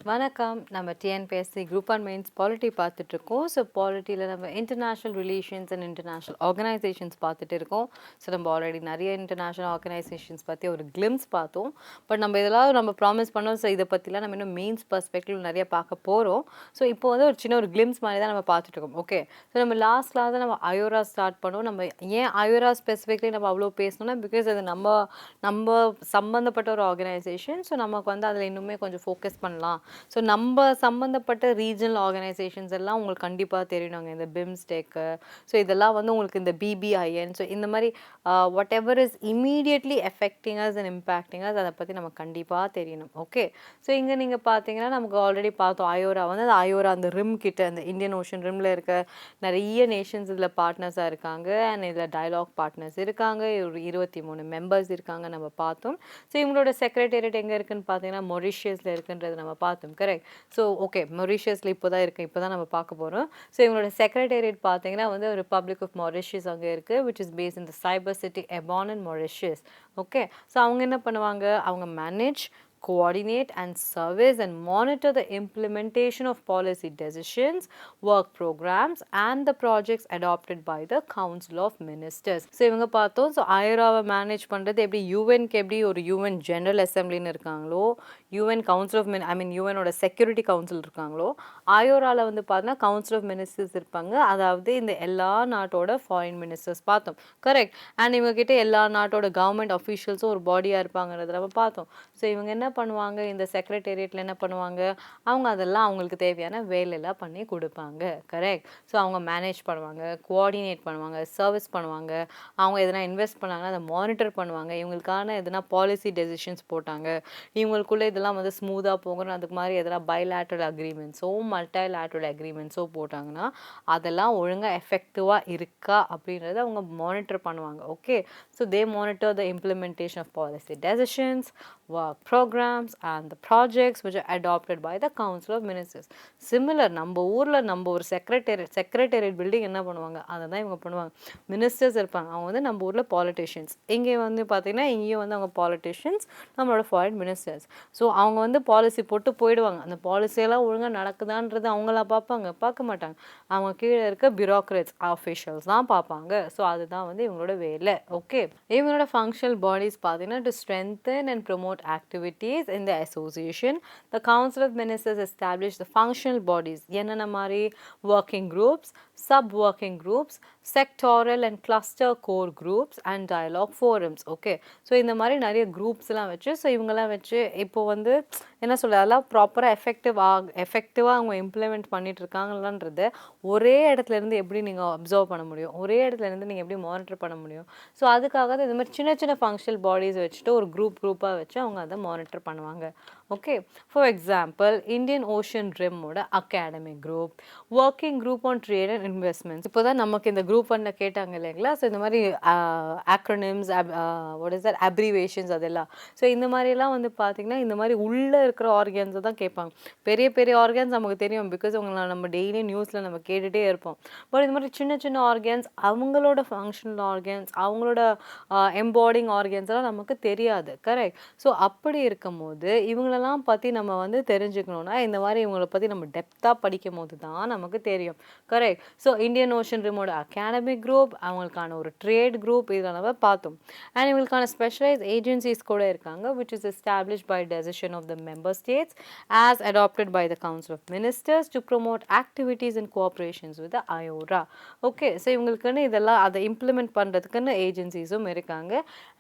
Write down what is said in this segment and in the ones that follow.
வணக்கம். நம்ம TNPSC group and mains polity பார்த்துட்டு இருக்கோம். ஸோ பாலிட்டியில் நம்ம international relations and international organisations பார்த்துட்டு இருக்கோம். ஸோ நம்ம ஆல்ரெடி நிறைய இன்டர்நேஷ்னல் ஆர்கனைசேஷன்ஸ் பற்றி ஒரு கிளிம்ஸ் பார்த்தோம். பட் நம்ம இதெல்லாம் நம்ம ப்ராமிஸ் பண்ணோம். ஸோ இதை பற்றிலாம் நம்ம இன்னும் மெயின்ஸ் பர்ஸ்பெக்டிவ் நிறைய பார்க்க போகிறோம். ஸோ இப்போ வந்து ஒரு சின்ன ஒரு கிளிம்ஸ் மாதிரி தான் நம்ம பார்த்துட்டு இருக்கோம். ஓகே, ஸோ நம்ம லாஸ்ட் கிளாஸ் நம்ம அயோரா ஸ்டார்ட் பண்ணோம். நம்ம ஏன் அயோரா ஸ்பெசிஃபிக்லி நம்ம அவ்வளோ பேசணும்னா பிகாஸ் அது நம்ம சம்மந்தப்பட்ட ஒரு ஆர்கனைசேஷன். ஸோ நமக்கு வந்து அதில் இன்னுமே கொஞ்சம் ஃபோக்கஸ் பண்ணலாம். ஸோ நம்ம சம்மந்தப்பட்ட ரீஜனல் ஆர்கனைசேஷன்ஸ் எல்லாம் உங்களுக்கு கண்டிப்பாக தெரியணுங்க. இந்த பிம்ஸ்டெக்கு, ஸோ இதெல்லாம் வந்து உங்களுக்கு இந்த BBIN, ஸோ இந்த மாதிரி whatever is immediately affecting us and impacting us, அதை பற்றி நம்ம கண்டிப்பாக தெரியணும். ஓகே, ஸோ இங்கே நீங்கள் பார்த்தீங்கன்னா நமக்கு ஆல்ரெடி பார்த்தோம் அயோரா வந்து அந்த அயோரா அந்த ரிம் கிட்ட அந்த இந்தியன் ஓஷன் ரிம்மில் இருக்க நிறைய நேஷன்ஸ் இதில் பார்ட்னர்ஸாக இருக்காங்க. அண்ட் இதில் டயலாக் பார்ட்னர்ஸ் இருக்காங்க. ஒரு 23 மெம்பர்ஸ் இருக்காங்க நம்ம பார்த்தோம். ஸோ இவங்களோட செக்ரட்டேரியட் எங்கே இருக்குன்னு பார்த்தீங்கன்னா மொரிஷியஸில் இருக்குன்றது நம்ம பார்த்தோம். கரெக்ட். ஸோ ஓகே, மொரிஷியஸில் இப்போ தான் இருக்குது, இப்போ தான் நம்ம பார்க்க போகிறோம். ஸோ இவங்களோட செக்ரட்டேரியட் பார்த்தீங்கன்னா வந்து ரிப்பப்ளிக் ஆஃப் மொரிஷியஸ் அங்கே இருக்குது, which is based in the cyber city Ebene and Mauritius. Okay, so அவங்க என்ன பண்ணுவாங்க, அவங்க manage, coordinate and service and monitor the implementation of policy decisions, work programs and the projects adopted by the Council of Ministers. So இவங்க பார்த்தோம். So ஐராவை manage பண்ணுறது எப்படி, யூஎன்க்கு எப்படி ஒரு யூஎன் ஜெனரல் அசம்பிளின்னு இருக்காங்களோ, யூஎன் கவுன்சில் ஆஃப் யூஎனோட செக்யூரிட்டி கவுன்சில் இருக்காங்களோ, அயோராவில் வந்து பார்த்தீங்கன்னா கவுன்சில் ஆஃப் மினிஸ்டர்ஸ் இருப்பாங்க. அதாவது இந்த எல்லா நாட்டோட ஃபாரின் மினிஸ்டர்ஸ் பார்த்தோம். கரெக்ட். அண்ட் இவங்ககிட்ட எல்லா நாட்டோட கவர்மெண்ட் அஃபீஷியல்ஸும் ஒரு பாடியாக இருப்பாங்கிறத நம்ம பார்த்தோம். ஸோ இவங்க என்ன பண்ணுவாங்க, இந்த செக்ரட்டேரியட்டில் என்ன பண்ணுவாங்க, அவங்க அதெல்லாம் அவங்களுக்கு தேவையான வேலையெல்லாம் பண்ணி கொடுப்பாங்க. கரெக்ட். ஸோ அவங்க மேனேஜ் பண்ணுவாங்க, கோஆர்டினேட் பண்ணுவாங்க, சர்வீஸ் பண்ணுவாங்க, அவங்க எதனா இன்வெஸ்ட் பண்ணாங்கன்னா அதை மானிட்டர் பண்ணுவாங்க, இவங்களுக்கான எதனா பாலிசி டெசிஷன்ஸ் போட்டாங்க, இவங்களுக்குள்ளே இதெல்லாம் வந்து ஸ்மூத்தாக போகணும், அதுக்கு மாதிரி எதனா பைலேட்ரல் அக்ரிமெண்ட்ஸோ மல்டிலேட்ரல் அக்ரிமெண்ட்ஸோ போட்டாங்கன்னா அதெல்லாம் ஒழுங்காக எஃபெக்டிவாக இருக்கா அப்படின்றத அவங்க மானிட்டர் பண்ணுவாங்க. Okay, so they monitor the implementation of policy decisions, work programs and the projects which are adopted by the Council of Ministers. Similar, நம்ம ஊரில் நம்ம ஒரு செக்ரட்டேரியட் பில்டிங் என்ன பண்ணுவாங்க, அதை தான் இவங்க பண்ணுவாங்க. மினிஸ்டர்ஸ் இருப்பாங்க, அவங்க வந்து நம்ம ஊரில் பாலிட்டிஷியன்ஸ். இங்கே வந்து பார்த்திங்கன்னா இங்கேயும் வந்து அவங்க பாலிட்டிஷியன்ஸ், நம்மளோட ஃபாரின் மினிஸ்டர்ஸ். ஸோ அவங்க வந்து பாலிசி போட்டு போயிடுவாங்க. அந்த பாலிசியெல்லாம் ஒழுங்காக நடக்குதான்றது அவங்களா பார்ப்பாங்க, பார்க்க மாட்டாங்க. அவங்க கீழே இருக்க பியூரோக்ராட்ஸ் ஆஃபீஷியல்ஸ் தான் பார்ப்பாங்க. ஸோ அதுதான் வந்து இவங்களோட வேலை. ஓகே, இவங்களோட ஃபங்க்ஷனல் பாடிஸ் பார்த்தீங்கன்னா to strengthen and promote activities in the association. The Council of Ministers established the functional bodies, என்னென்ன மாதிரி, working groups, sub-working groups, sectoral and cluster core groups and dialogue forums. Okay, so இந்த மாதிரி நிறைய குரூப்ஸ்லாம் வச்சு, so இவங்கெல்லாம் வச்சு இப்போ வந்து என்ன சொல்கிறது, அதெல்லாம் ப்ராப்பராக எஃபெக்டிவாக அவங்க இம்ப்ளிமெண்ட் பண்ணிட்டு இருக்காங்களான்றது ஒரே இடத்துலேருந்து எப்படி நீங்கள் அப்சர்வ் பண்ண முடியும், ஒரே இடத்துலேருந்து நீங்கள் எப்படி மானிட்டர் பண்ண முடியும். ஸோ அதுக்காக தான் இந்த மாதிரி சின்ன சின்ன ஃபங்க்ஷனல் பாடிஸ் வச்சுட்டு ஒரு குரூப்பாக வச்சு அவங்க அதை மானிட்டர் பண்ணுவாங்க. Okay, for example Indian Ocean ரிம்மோட academic group, working group on trade and investments. இப்போ தான் நமக்கு இந்த குரூப் ஒன்ல கேட்டாங்க இல்லைங்களா. ஸோ இந்த மாதிரி ஆக்ரோனிம்ஸ், வாட் இஸ் தட், அப்ரிவேஷன்ஸ் அதெல்லாம். ஸோ இந்த மாதிரிலாம் வந்து பார்த்திங்கன்னா இந்த மாதிரி உள்ளே இருக்கிற ஆர்கன்ஸை தான் கேட்பாங்க. பெரிய பெரிய ஆர்கன்ஸ் நமக்கு தெரியும், பிகாஸ் அவங்கள நம்ம டெய்லி நியூஸில் நம்ம கேட்டுகிட்டே இருப்போம். பட் இந்த மாதிரி சின்ன சின்ன ஆர்கன்ஸ், அவங்களோட ஃபங்க்ஷனல் ஆர்கன்ஸ், அவங்களோட எம்பாடிங் ஆர்கன்ஸ் எல்லாம் நமக்கு தெரியாது. கரெக்ட். ஸோ அப்படி இருக்கும் போது இவங்களெல்லாம் பற்றி நம்ம வந்து தெரிஞ்சுக்கணுன்னா இந்த மாதிரி இவங்களை பற்றி நம்ம டெப்த்தாக படிக்கும் போது தான் நமக்கு தெரியும். கரெக்ட். ஸோ இந்தியன் ஓஷன் ரிமோட அகாடமிக் குரூப், அவங்களுக்கான ஒரு ட்ரேட் குரூப், இதில் நம்ம பார்த்தோம். அண்ட் இவங்களுக்கான ஸ்பெஷலைஸ் ஏஜென்சிஸ் கூட இருக்காங்க, which is established by decision of the member states as adopted by the Council of Ministers to promote activities in cooperations with the IORA. Okay, so இவங்களுக்குன்னு இதெல்லாம் அதை implement பண்ணுறதுக்குன்னு ஏஜென்சிஸும் இருக்காங்க.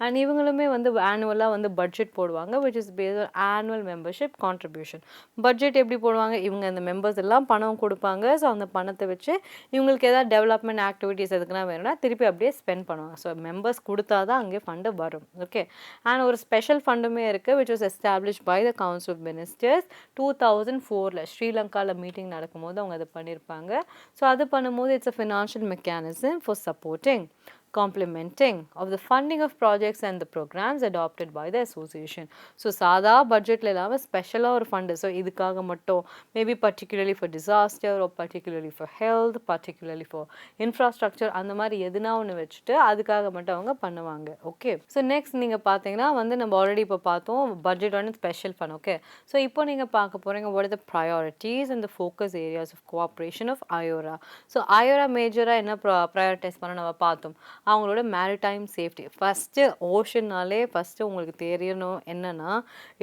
அண்ட் இவங்களுமே வந்து ஆனுவலாக வந்து budget போடுவாங்க, which is based on annual membership contribution. Budget எப்படி போடுவாங்க, இவங்க அந்த மெம்பர்ஸ் எல்லாம் பணம் கொடுப்பாங்க. ஸோ அந்த பணத்தை வச்சு இவங்களுக்கு ஏதாவது டெவலப்மெண்ட் ஆக்டிவிட்டீஸ் எதுக்குன்னா வேணும்னா திருப்பி அப்படியே ஸ்பெண்ட் பண்ணுவாங்க. ஸோ மெம்பர்ஸ் கொடுத்தா தான் அங்கே ஃபண்டு வரும். ஓகே, அண்ட் ஒரு ஸ்பெஷல் ஃபண்டுமே இருக்குது, which was established by the Council of Ministers 2004 ஸ்ரீலங்காவில் மீட்டிங் நடக்கும்போது அவங்க அதை பண்ணியிருப்பாங்க. ஸோ அது பண்ணும்போது it's a financial mechanism for supporting complementing of the funding of projects and the programs adopted by the association. So சாதா பட்ஜெட்டில் இல்லாமல் ஸ்பெஷலாக ஒரு ஃபண்டு, ஸோ இதுக்காக மட்டும் maybe particularly for disaster or particularly for health, particularly for infrastructure, அந்த மாதிரி எதுனா ஒன்று வச்சுட்டு அதுக்காக மட்டும் அவங்க பண்ணுவாங்க. ஓகே, ஸோ நெக்ஸ்ட் நீங்கள் பார்த்தீங்கன்னா வந்து நம்ம ஆல்ரெடி இப்போ பார்த்தோம் பட்ஜெட் ஒன்று ஸ்பெஷல் ஃபண்ட். ஓகே, ஸோ இப்போ நீங்கள் பார்க்க போகிறீங்க what are the priorities and the focus areas of cooperation of IORA. So IORA மேஜராக என்ன ப்ரையாரிட்டைஸ் பண்ண நம்ம பார்த்தோம், அவங்களோட மேரிடைம் சேஃப்டி. ஃபஸ்ட்டு ஓஷன்னாலே ஃபஸ்ட்டு உங்களுக்கு தெரியணும் என்னென்னா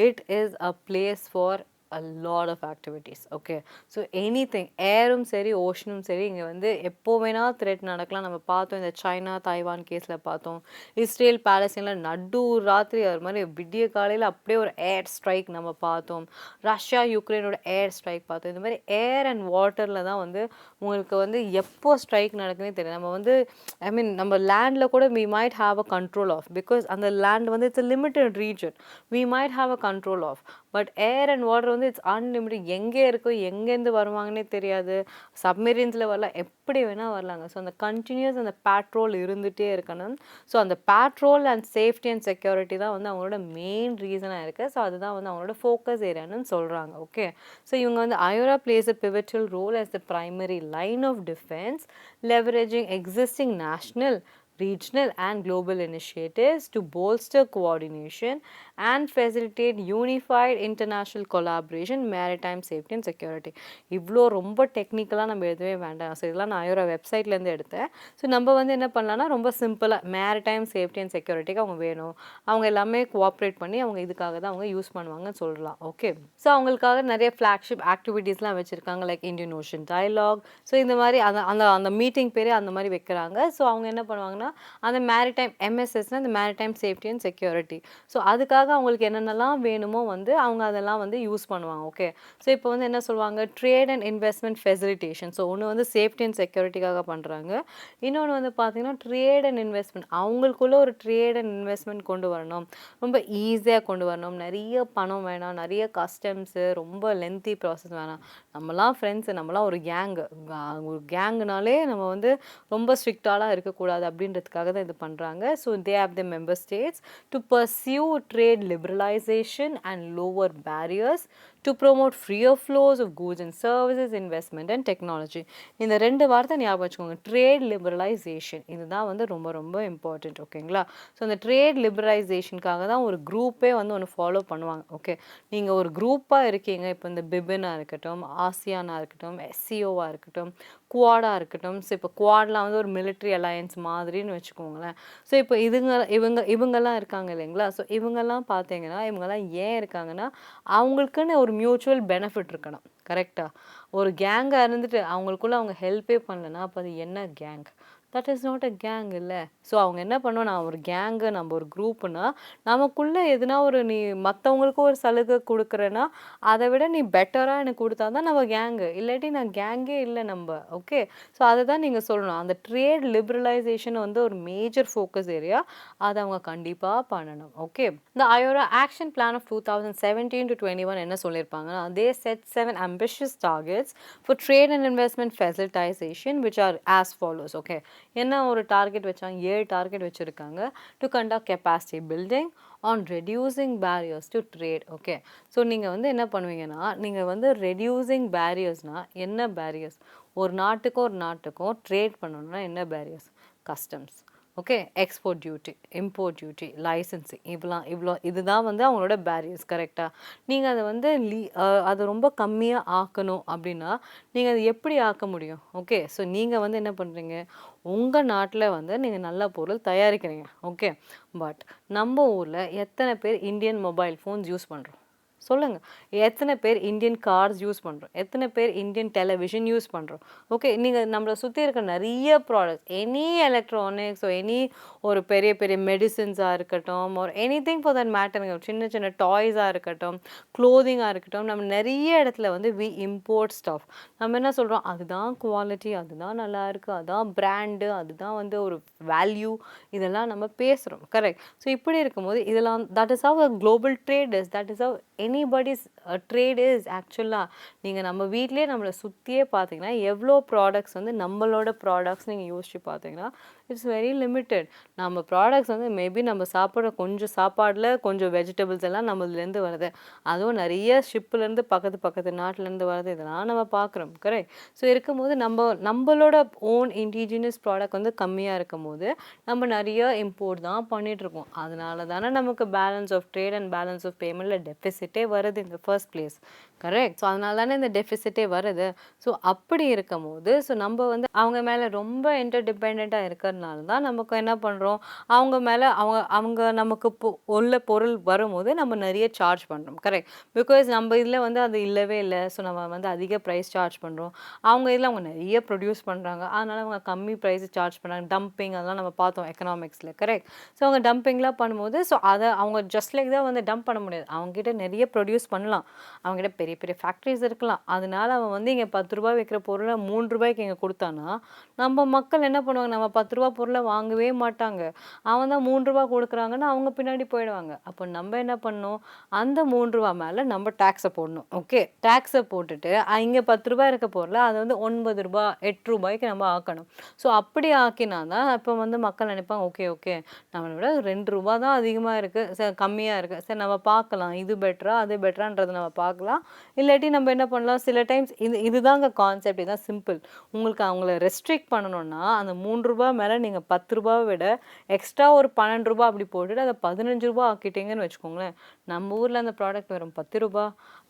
it is a place for a lot of activities. Okay, so anything, ஏரும் சரி ஓஷனும் சரி, இங்கே வந்து எப்போ வேணால் த்ரெட் நடக்கலாம். நம்ம பார்த்தோம் இந்த சைனா தைவான் கேஸில் பார்த்தோம், இஸ்ரேல் பாலஸ்தீனில் நடு ராத்திரி அது மாதிரி விடிய காலையில் அப்படியே ஒரு ஏர் ஸ்ட்ரைக் நம்ம பார்த்தோம், ரஷ்யா யுக்ரைனோட ஏர் ஸ்ட்ரைக் பார்த்தோம். இந்த மாதிரி ஏர் அண்ட் வாட்டரில் தான் வந்து உங்களுக்கு வந்து எப்போ ஸ்ட்ரைக் நடக்குதுன்னே தெரியும். நம்ம வந்து ஐ மீன் நம்ம லேண்டில் கூட we might have a control of, because அந்த லேண்ட் வந்து it's a limited region, we might have a control of, but air and water வந்து இட்ஸ் அன்லிமிட்டட். எங்கே இருக்கோ எங்கேருந்து வருவாங்கன்னே தெரியாது, சப்மெரீன்ஸில் வரலாம், எப்படி வேணால் வரலாங்க. ஸோ அந்த கண்டினியூஸ் அந்த பேட்ரோல் இருந்துகிட்டே இருக்கணும். ஸோ அந்த patrol and safety and security தான் வந்து அவங்களோட மெயின் ரீசனாக இருக்குது. ஸோ அதுதான் வந்து அவங்களோட ஃபோக்கஸ் ஏரியான்னு சொல்கிறாங்க. ஓகே, ஸோ இவங்க வந்து IORA plays a pivotal role as the primary line of defense, leveraging existing national, regional and global initiatives to bolster coordination and facilitate unified international collaboration, maritime safety and security. இவ்வளோ ரொம்ப டெக்னிக்கலாக நம்ம எழுதவே வேண்டாம். So இதெல்லாம் நான் IORA வெப்சைட்லேருந்து எடுத்தேன். So நம்ம வந்து என்ன பண்ணலாம்னா ரொம்ப சிம்பிளாக மேரிடைம் சேஃப்டி அண்ட் செக்யூரிட்டிக்கு அவங்க வேணும், அவங்க எல்லாமே கோஆப்ரேட் பண்ணி அவங்க இதுக்காக தான் அவங்க யூஸ் பண்ணுவாங்கன்னு சொல்லலாம். ஓகே, ஸோ அவங்களுக்காக நிறைய ஃப்ளாக்ஷிப் ஆக்டிவிட்டீஸ்லாம் வச்சுருக்காங்க, like Indian Ocean dialogue. So இந்த மாதிரி அந்த அந்த அந்த மீட்டிங் பேரே அந்த மாதிரி வைக்கிறாங்க. ஸோ அவங்க என்ன பண்ணுவாங்கன்னா அந்த மேரிடைம் MSSனா அந்த maritime safety and security. So அதுக்காக அவங்களுக்கு என்னென்னலாம் வேணுமோ வந்து அவங்க அதெல்லாம் வந்து யூஸ் பண்ணுவாங்க. ஓகே, ஸோ இப்போ வந்து என்ன சொல்லுவாங்க, trade and investment facilitation. So ஒன்று வந்து சேஃப்டி அண்ட் செக்யூரிட்டிக்காக பண்ணுறாங்க, இன்னொன்று வந்து பார்த்தீங்கன்னா ட்ரேட் அண்ட் இன்வெஸ்ட்மெண்ட். அவங்களுக்குள்ள ஒரு ட்ரேட் அண்ட் இன்வெஸ்ட்மெண்ட் கொண்டு வரணும், ரொம்ப ஈஸியாக கொண்டு வரணும், நிறைய பணம் வேணாம், நிறைய கஸ்டம்ஸு, ரொம்ப லென்த்தி ப்ராசஸ் வேணாம். நம்மலாம் ஃப்ரெண்ட்ஸு, நம்மலாம் ஒரு கேங்குனாலே நம்ம வந்து ரொம்ப ஸ்ட்ரிக்டாலாம் இருக்கக்கூடாது அப்படின்றதுக்காக தான் இது பண்ணுறாங்க. So they have the member states to pursue trade liberalization and lower barriers to promote freer flows of goods and services, investment and technology. இந்த ரெண்டு வார்த்தை ஞாபகம் வச்சுக்கோங்க, ட்ரேட் லிபரலைசேஷன், இதுதான் வந்து ரொம்ப ரொம்ப இம்பார்ட்டண்ட். ஓகேங்களா, ஸோ அந்த ட்ரேட் லிபரலைசேஷனுக்காக தான் ஒரு குரூப்பே வந்து ஒன்று ஃபாலோ பண்ணுவாங்க. ஓகே, நீங்கள் ஒரு குரூப்பாக இருக்கீங்க, இப்போ இந்த பிபினாக இருக்கட்டும், ஆசியானாக இருக்கட்டும், SCOவாக இருக்கட்டும், குவாடாக இருக்கட்டும். ஸோ இப்போ குவாட்லாம் வந்து ஒரு மிலிட்ரி அலையன்ஸ் மாதிரின்னு வச்சுக்கோங்களேன். ஸோ இப்போ இவங்கெல்லாம் இருக்காங்க இல்லைங்களா, ஸோ இவங்கெல்லாம் பார்த்தீங்கன்னா இவங்கெல்லாம் ஏன் இருக்காங்கன்னா அவங்களுக்குன்னு ஒரு மியூச்சுவல் பெனிஃபிட் இருக்கணும். கரெக்டாக, ஒரு கேங்காக இருந்துட்டு அவங்களுக்குள்ள அவங்க ஹெல்ப்பே பண்ணலன்னா அப்போ அது என்ன gang? That is not a gang இல்லை. ஸோ அவங்க என்ன பண்ணுவோம், நான் ஒரு கேங்கு, நம்ம ஒரு குரூப்புனா நமக்குள்ளே எதுனா ஒரு நீ மற்றவங்களுக்கு ஒரு சலுகை கொடுக்குறேன்னா அதை விட நீ பெட்டராக எனக்கு கொடுத்தா தான் நம்ம கேங்கு, இல்லாட்டி நான் கேங்கே இல்லை நம்ம. ஓகே, ஸோ அதை தான் நீங்கள் சொல்லணும். அந்த ட்ரேட் லிபரலைசேஷன் வந்து ஒரு மேஜர் ஃபோக்கஸ் ஏரியா, அதை அவங்க கண்டிப்பாக பண்ணணும். ஓகே, இந்த IORA action plan of 2017 to 21 என்ன சொல்லியிருப்பாங்கன்னா, they set 7 ambitious targets for trade and investment facilitation which are as follows. Okay, என்ன ஒரு டார்கெட் வச்சாங்க, 7 டார்கெட் வச்சுருக்காங்க. To conduct capacity building on reducing barriers to trade. Okay, so நீங்கள் வந்து என்ன பண்ணுவீங்கன்னா, நீங்கள் வந்து ரெடியூசிங் பேரியர்ஸ்னால் என்ன பேரியர்ஸ், ஒரு நாட்டுக்கும் ட்ரேட் பண்ணணும்னா என்ன barriers, customs. Okay, export duty, import duty, licensing, இவ்வளோ இதுதான் வந்து அவங்களோட பேரியர்ஸ். கரெக்டாக, நீங்கள் அதை வந்து அதை ரொம்ப கம்மியாக ஆக்கணும் அப்படின்னா நீங்கள் அதை எப்படி ஆக்க முடியும்? ஓகே, ஸோ நீங்கள் வந்து என்ன பண்ணுறீங்க, உங்கள் நாட்டில் வந்து நீங்கள் நல்ல பொருள் தயாரிக்கிறீங்க. ஓகே, பட் நம்ம ஊரில் எத்தனை பேர் இந்தியன் மொபைல் ஃபோன்ஸ் யூஸ் பண்ணுறோம் சொல்லுங்கள், எத்தனை பேர் இந்தியன் கார்ஸ் யூஸ் பண்ணுறோம், எத்தனை பேர் இந்தியன் டெலிவிஷன் யூஸ் பண்ணுறோம். ஓகே, நீங்கள் நம்மளை சுற்றி இருக்க நிறைய ப்ராடக்ட்ஸ், எனி எலக்ட்ரானிக்ஸ், எனி ஒரு பெரிய பெரிய மெடிசின்ஸாக இருக்கட்டும், ஒரு எனி திங் ஃபார் தட் மேட்டருங்க, சின்ன சின்ன டாய்ஸாக இருக்கட்டும், க்ளோதிங்காக இருக்கட்டும், நம்ம நிறைய இடத்துல வந்து வி இம்போர்ட் ஸ்டஃப். நம்ம என்ன சொல்கிறோம், அதுதான் குவாலிட்டி, அதுதான் நல்லா இருக்குது, அதுதான் பிராண்டு, அதுதான் வந்து ஒரு வேல்யூ, இதெல்லாம் நம்ம பேசுகிறோம். கரெக்ட், ஸோ இப்படி இருக்கும்போது இதெல்லாம் that is how a global trade is, that is how anybody's trade is. ஆக்சுவலாக நீங்கள் நம்ம வீட்டிலே நம்மளை சுற்றியே பார்த்தீங்கன்னா எவ்வளோ ப்ராடக்ட்ஸ் வந்து நம்மளோட ப்ராடக்ட்ஸ் நீங்கள் யோசிச்சு பார்த்தீங்கன்னா இட்ஸ் வெரி லிமிட்டட். நம்ம ப்ராடக்ட்ஸ் வந்து மேபி நம்ம சாப்பிட்ற கொஞ்சம் சாப்பாடில் கொஞ்சம் வெஜிடபிள்ஸ் எல்லாம் நம்மதுலேருந்து வருது. அதுவும் நிறைய ஷிப்புலேருந்து பக்கத்து நாட்டிலேருந்து வருது. இதெல்லாம் நம்ம பார்க்குறோம். கரெக்ட். ஸோ இருக்கும்போது நம்மளோட ஓன் இண்டிஜினியஸ் ப்ராடக்ட் வந்து கம்மியாக இருக்கும்போது நம்ம நிறைய இம்போர்ட் தான் பண்ணிகிட்ருக்கோம். அதனால தானே நமக்கு balance of trade and balance of பேமெண்ட்டில் டெஃபிசிட்டே வருது இந்த ஃபர்ஸ்ட் பிளேஸ். கரெக்ட். ஸோ அதனால தானே இந்த டெஃபிசிட்டே வருது. ஸோ அப்படி இருக்கும்போது ஸோ நம்ம வந்து அவங்க மேலே ரொம்ப இன்டர்டிபெண்ட்டாக இருக்கிறதுனால தான் நமக்கு என்ன பண்ணுறோம், அவங்க மேலே அவங்க அவங்க நமக்கு உள்ள பொருள் வரும்போது நம்ம நிறைய சார்ஜ் பண்ணுறோம். கரெக்ட். பிகாஸ் நம்ம இதில் வந்து அது இல்லவே இல்லை. ஸோ நம்ம வந்து அதிக ப்ரைஸ் சார்ஜ் பண்ணுறோம். அவங்க இதில் அவங்க நிறைய ப்ரொடியூஸ் பண்ணுறாங்க. அதனால் அவங்க கம்மி ப்ரைஸ் சார்ஜ் பண்ணுறாங்க. டம்பிங் அதெல்லாம் நம்ம பார்த்தோம் எக்கனாமிக்ஸில். கரெக்ட். ஸோ அவங்க டம்பிங்லாம் பண்ணும்போது ஸோ அதை அவங்க ஜஸ்ட் லைக் தான் வந்து டம்ப் பண்ண முடியாது. அவங்ககிட்ட நிறைய ப்ரொடியூஸ் பண்ணலாம். அவங்ககிட்ட பெரிய பெரிய ஃபேக்ட்ரிஸ் இருக்கலாம். அதனால அவன் வந்து இங்கே ₹10 விற்கிற பொருளை ₹3 இங்கே கொடுத்தானா நம்ம மக்கள் என்ன பண்ணுவாங்க, நம்ம ₹10 பொருளை வாங்கவே மாட்டாங்க. அவன் தான் ₹3 கொடுக்குறாங்கன்னா அவங்க பின்னாடி போயிடுவாங்க. அப்போ நம்ம என்ன பண்ணணும், அந்த ₹3 மேலே நம்ம டேக்ஸை போடணும். ஓகே. டேக்ஸை போட்டுட்டு இங்கே ₹10 இருக்க பொருளை அதை வந்து ₹9 ₹8 நம்ம ஆக்கணும். ஸோ அப்படி ஆக்கினா தான் இப்போ வந்து மக்கள் நினைப்பாங்க ஓகே ஓகே நம்மளை விட ₹2 தான் அதிகமாக இருக்குது, சரி கம்மியாக இருக்குது, சரி நம்ம பார்க்கலாம் இது பெட்டரா அது பெட்டரான்றதை நம்ம பார்க்கலாம். இல்லாட்டி நம்ம என்ன பண்ணலாம், சில டைம்ஸ் இதுதாங்க கான்செப்ட். இதுதான் சிம்பிள். உங்களுக்கு அவங்கள ரெஸ்ட்ரிக்ட் பண்ணணும்னா அந்த ₹3 மேலே நீங்கள் ₹10 விட எக்ஸ்ட்ரா ஒரு ₹12 அப்படி போட்டுட்டு அதை ₹15 ஆக்கிட்டீங்கன்னு வச்சுக்கோங்களேன். நம்ம ஊரில் அந்த ப்ராடக்ட் வரும் ₹10,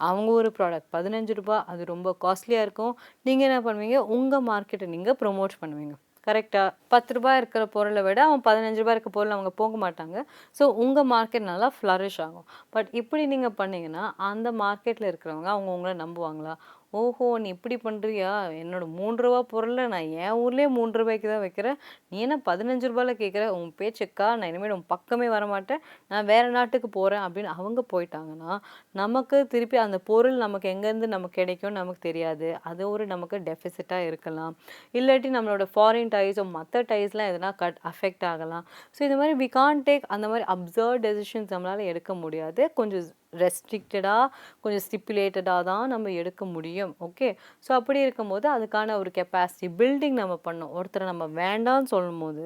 அவங்க ஊர் ப்ராடக்ட் ₹15. அது ரொம்ப காஸ்ட்லியாக இருக்கும். நீங்கள் என்ன பண்ணுவீங்க, உங்கள் மார்க்கெட்டை நீங்கள் ப்ரொமோட் பண்ணுவீங்க. கரெக்டாக ₹10 இருக்கிற பொருளை விட அவன் ₹15 இருக்க பொருள் அவங்க போக மாட்டாங்க. ஸோ உங்கள் மார்க்கெட் நல்லா ஃப்ளரிஷ் ஆகும். பட் இப்படி நீங்கள் பண்ணீங்கன்னா அந்த மார்க்கெட்டில் இருக்கிறவங்க அவங்க உங்களை நம்புவாங்களா? ஓஹோ! நீ இப்படி பண்ணுறியா? என்னோட ₹3 பொருளை நான் என் ஊர்லேயே ₹3 தான் வைக்கிறேன். நீ என்ன ₹15 கேட்குற? உன் பேச்சுக்கா நான் இனிமேல் உன் பக்கமே வரமாட்டேன். நான் வேறு நாட்டுக்கு போகிறேன் அப்படின்னு அவங்க போயிட்டாங்கன்னா நமக்கு திருப்பி அந்த பொருள் நமக்கு எங்கேருந்து நமக்கு கிடைக்கும் நமக்கு தெரியாது. அது ஒரு நமக்கு டெஃபிசிட்டாக இருக்கலாம். இல்லாட்டி நம்மளோட ஃபாரின் டைஸோ மற்ற டைஸ்லாம் எதனா அஃபெக்ட் ஆகலாம். ஸோ இந்த மாதிரி வி கான்ட் டேக் அந்த மாதிரி அப்சர்வ் டெசிஷன்ஸ் நம்மளால் எடுக்க முடியாது. கொஞ்சம் ரெஸ்ட்ரிக்டடாக கொஞ்சம் ஸ்டிப்புலேட்டடாக தான் நம்ம எடுக்க முடியும். ஓகே. ஸோ அப்படி இருக்கும்போது அதுக்கான ஒரு கெப்பாசிட்டி பில்டிங் நம்ம பண்ணணும். ஒருத்தரை நம்ம வேண்டாம்னு சொல்லும்போது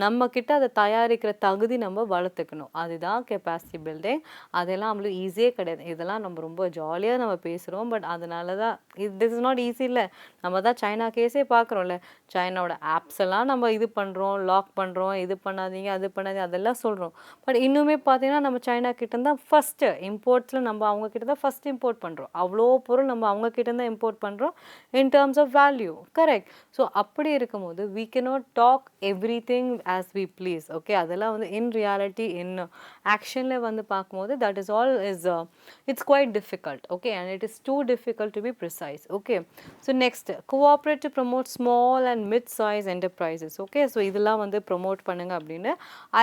நம்மக்கிட்ட அதை தயாரிக்கிற தகுதி நம்ம வளர்த்துக்கணும். அதுதான் கெப்பாசிட்டி பில்டிங். அதெல்லாம் நம்மளுக்கு ஈஸியே கிடையாது. இதெல்லாம் நம்ம ரொம்ப ஜாலியாக நம்ம பேசுகிறோம். பட் அதனால தான் திஸ் இஸ் நாட் ஈஸி இல்லை. நம்ம தான் சைனா கேஸே பார்க்குறோம்ல. சைனாவோட ஆப்ஸ் எல்லாம் நம்ம இது பண்ணுறோம், லாக் பண்ணுறோம், இது பண்ணாதீங்க அது பண்ணாதீங்க அதெல்லாம் சொல்கிறோம். பட் இன்னுமே பார்த்தீங்கன்னா நம்ம சைனா கிட்ட தான் ஃபஸ்ட்டு இம்போர்ட்ஸில் நம்ம அவங்க கிட்ட தான் ஃபஸ்ட் இம்போர்ட் பண்ணுறோம். அவ்வளோ பொருள் நம்ம அவங்க கிட்ட தான் இம்போர்ட் பண்ணுறோம் in terms of value. Correct. So அப்படி இருக்கும்போது we cannot talk everything as we please. Okay. அதெல்லாம் வந்து இன் ரியாலிட்டி இன் ஆக்ஷனில் வந்து பார்க்கும்போது that is all is it's quite difficult. Okay. And it is too difficult to be precise. Okay. So next cooperate to promote small and mid size enterprises. Okay. So இதெல்லாம் வந்து promote பண்ணுங்க அப்படின்னு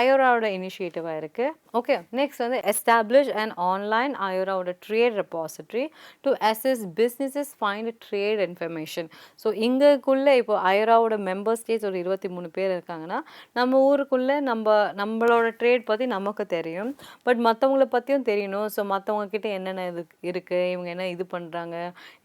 ஐயோராவோட இனிஷியேட்டிவாக இருக்குது. ஓகே. நெக்ஸ்ட் வந்து establish and online ஐயோராவோட trade repository to access businesses find trade information. So இங்கக்குள்ளே இப்போ ஐயோராவோட மெம்பர் ஸ்டேட்ஸ் ஒரு 23 பேர் இருக்காங்கன்னா நம்ம ஊருக்குள்ளே நம்மளோட ட்ரேட் பற்றி நமக்கு தெரியும். பட் மற்றவங்கள பற்றியும் தெரியணும். ஸோ மற்றவங்க கிட்ட என்னென்ன இது இருக்குது, இவங்க என்ன இது பண்ணுறாங்க,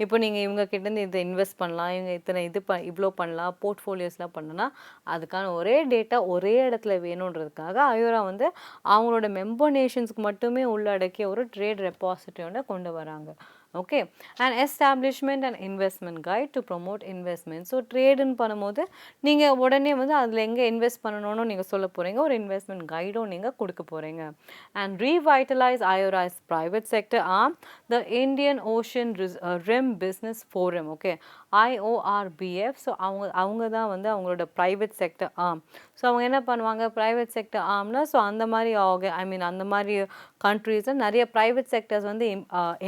இப்போ நீங்கள் இவங்க கிட்டேருந்து இதை இன்வெஸ்ட் பண்ணலாம், இவங்க இத்தனை இவ்வளோ பண்ணலாம், போர்ட்ஃபோலியோஸ்லாம் பண்ணனா அதுக்கான ஒரே டேட்டா ஒரே இடத்துல வேணுன்றதுக்காக ஐயோரா வந்து அவங்களோட மெம்பர் நேஷன்ஸ்க்கு மட்டுமே உள்ளடக்கிய ஒரு ட்ரேட் ரெபாசிட்டரியோட கொண்டு வராங்க. Okay. And establishment and investment guide to promote investment. So ட்ரேடுன்னு பண்ணும்போது நீங்கள் உடனே வந்து அதில் எங்கே இன்வெஸ்ட் பண்ணணும்னு நீங்கள் சொல்ல போகிறீங்க, ஒரு இன்வெஸ்ட்மெண்ட் கைடும் நீங்கள் கொடுக்க போகிறீங்க. And revitalize IORA's private sector arm the Indian Ocean rim business forum. Okay. IORBF. So அவங்க தான் வந்து அவங்களோட ப்ரைவேட் செக்டர் ஆர்ம். ஸோ அவங்க என்ன பண்ணுவாங்க, ப்ரைவேட் செக்டர் ஆர்ம்னா ஸோ அந்த மாதிரி அந்த மாதிரி கண்ட்ரீஸில் நிறைய ப்ரைவேட் செக்டர்ஸ் வந்து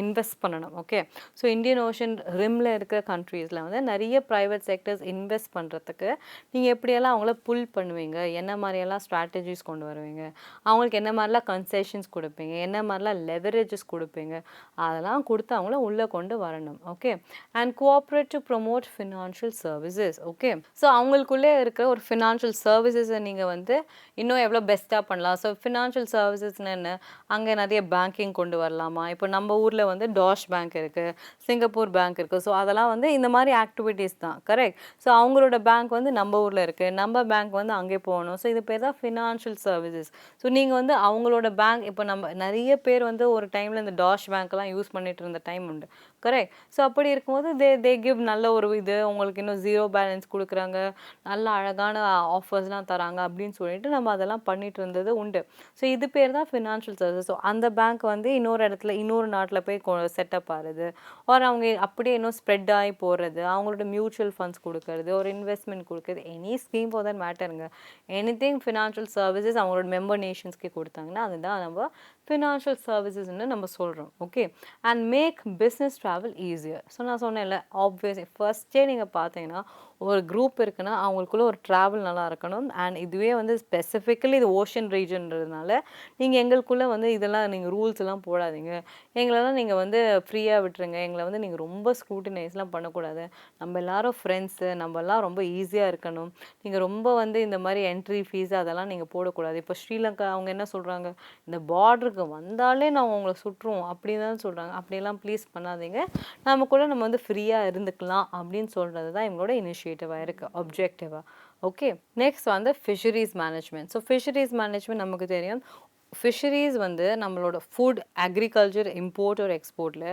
இன்வெஸ்ட் பண்ணணும். ஓகே. ஸோ இந்தியன் ஓஷன் ரிம்மில் இருக்கிற கண்ட்ரீஸில் வந்து நிறைய ப்ரைவேட் செக்டர்ஸ் இன்வெஸ்ட் பண்ணுறதுக்கு நீங்கள் எப்படியெல்லாம் அவங்கள புல் பண்ணுவீங்க, என்ன மாதிரியெல்லாம் ஸ்ட்ராட்டஜிஸ் கொண்டு வருவீங்க, அவங்களுக்கு என்ன மாதிரிலாம் கன்செஷன்ஸ் கொடுப்பீங்க, என்ன மாதிரிலாம் லெவரேஜஸ் கொடுப்பீங்க, அதெல்லாம் கொடுத்து அவங்கள உள்ளே கொண்டு வரணும். Okay. And cooperate to promote financial services. Okay, so அவங்களுக்குள்ளே இருக்கிற ஒரு ஃபினான்ஷியல் சர்வீசஸை நீங்கள் வந்து இன்னும் எவ்வளோ பெஸ்ட்டாக பண்ணலாம். ஸோ ஃபினான்ஷியல் சர்வீசஸ்னு என்ன, அங்கே நிறைய பேங்கிங் கொண்டு வரலாமா? இப்போ நம்ம ஊரில் வந்து டாஷ் பேங்க் இருக்குது, சிங்கப்பூர் பேங்க் இருக்குது. ஸோ அதெல்லாம் வந்து இந்த மாதிரி ஆக்டிவிட்டீஸ் தான், கரெக்ட். ஸோ அவங்களோட பேங்க் வந்து நம்ம ஊரில் இருக்குது, நம்ம பேங்க் வந்து அங்கே போகணும். ஸோ இது பேர் தான் ஃபினான்ஷியல் சர்வீசஸ். ஸோ நீங்கள் வந்து அவங்களோட பேங்க், இப்போ நம்ம நிறைய பேர் வந்து ஒரு டைமில் இந்த டாஷ் பேங்க்லாம் யூஸ் பண்ணிட்டு இருந்த டைம் உண்டு, கரெக்ட். ஸோ அப்படி இருக்கும்போது தே கிவ் நல்ல ஒரு இது உங்களுக்கு இன்னும் ஜீரோ பேலன்ஸ் கொடுக்குறாங்க, நல்ல அழகான ஆஃபர்ஸ்லாம் தராங்க அப்படின்னு சொல்லிட்டு நம்ம அதெல்லாம் பண்ணிட்டு இருந்தது உண்டு. ஸோ இது பேர் தான் ஃபினான்ஷியல் சர்வீஸ். ஸோ அந்த பேங்க் வந்து இன்னொரு இடத்துல இன்னொரு நாட்டில் போய் செட்டப் ஆகுது, ஒரு அவங்க அப்படியே இன்னும் ஸ்ப்ரெட் ஆகி போகிறது, அவங்களோட மியூச்சுவல் ஃபண்ட்ஸ் கொடுக்கறது, ஒரு இன்வெஸ்ட்மெண்ட் கொடுக்குறது, எனி ஸ்கீம் ஃபார் தட் மேட்டருங்க. எனிதிங் ஃபினான்ஷியல் சர்வீசஸ் அவங்களோட மெம்பர் நேஷன்ஸ்க்கே கொடுத்தாங்கன்னா அதுதான் நம்ம ஃபினான்ஷியல் சர்வீசஸ்ன்னு நம்ம சொல்கிறோம். Okay, and make business travel easier. So நான் சொன்னேன்ல, ஆப்வியஸ்லி ஃபர்ஸ்டே நீங்கள் பார்த்தீங்கன்னா ஒரு குரூப் இருக்குன்னா அவங்களுக்குள்ள ஒரு ட்ராவல் நல்லா இருக்கணும். அண்ட் இதுவே வந்து ஸ்பெசிஃபிக்கலி இது ஓஷன் ரீஜன்றதுனால நீங்கள் எங்களுக்குள்ளே வந்து இதெல்லாம் நீங்கள் ரூல்ஸ் எல்லாம் போடாதீங்க, எங்களெல்லாம் நீங்கள் வந்து ஃப்ரீயாக விட்டுருங்க, எங்களை வந்து நீங்கள் ரொம்ப ஸ்க்ரூட்டினைஸ்லாம் பண்ணக்கூடாது, நம்ம எல்லாரும் ஃப்ரெண்ட்ஸு, நம்ம எல்லாம் ரொம்ப ஈஸியாக இருக்கணும், நீங்கள் ரொம்ப வந்து இந்த மாதிரி என்ட்ரி ஃபீஸ் அதெல்லாம் நீங்கள் போடக்கூடாது. இப்போ ஸ்ரீலங்கா அவங்க என்ன சொல்கிறாங்க, இந்த பார்டருக்கு வந்தாலே நாங்கள் உங்களை சுட்டுருவோம் அப்படின்னு தான் சொல்கிறாங்க. அப்படியெல்லாம் ப்ளீஸ் பண்ணாதீங்க, நமக்குள்ள நம்ம வந்து ஃப்ரீயாக இருந்துக்கலாம் அப்படின்னு சொல்கிறது தான் இவங்களோட இனிஷியேட்டிவாக இருக்குது, ஆப்ஜெக்டிவாக. ஓகே, நெக்ஸ்ட் வந்து fisheries management. So fisheries management நமக்கு தெரியும், ஃபிஷரிஸ் வந்து நம்மளோட ஃபுட், அக்ரிகல்ச்சர், இம்போர்ட் ஒரு எக்ஸ்போர்ட்டில்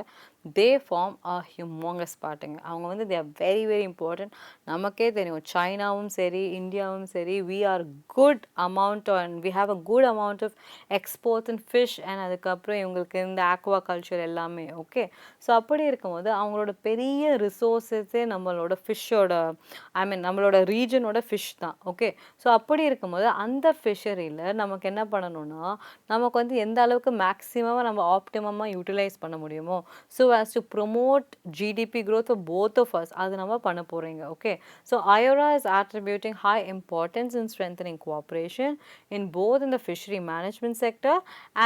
தே ஃபார்ம் அ ஹியூமங்கஸ் பார்ட்டுங்க. அவங்க வந்து they are very very important. நமக்கே தெரியும், சைனாவும் சரி இந்தியாவும் சரி, we are good amount and we have a good amount of exports and fish and அதுக்கப்புறம் இவங்களுக்கு இந்த ஆக்வா கல்ச்சர் எல்லாமே. ஓகே, ஸோ அப்படி இருக்கும்போது அவங்களோட பெரிய ரிசோர்ஸஸே நம்மளோட ஃபிஷ்ஷோட, ஐ மீன் நம்மளோட ரீஜனோட ஃபிஷ் தான். ஓகே, ஸோ அப்படி இருக்கும்போது அந்த ஃபிஷரியில் நமக்கு என்ன பண்ணணும்னா, நமக்கு வந்து எந்த அளவுக்கு மேக்ஸிமமாக நம்ம ஆப்டிமமாக யூட்டிலைஸ் பண்ண முடியுமோ, so as to promote GDP growth for both of us, அது நம்ம பண்ண போகிறீங்க. Okay, so IORA is attributing high importance in strengthening cooperation in both in the fishery management sector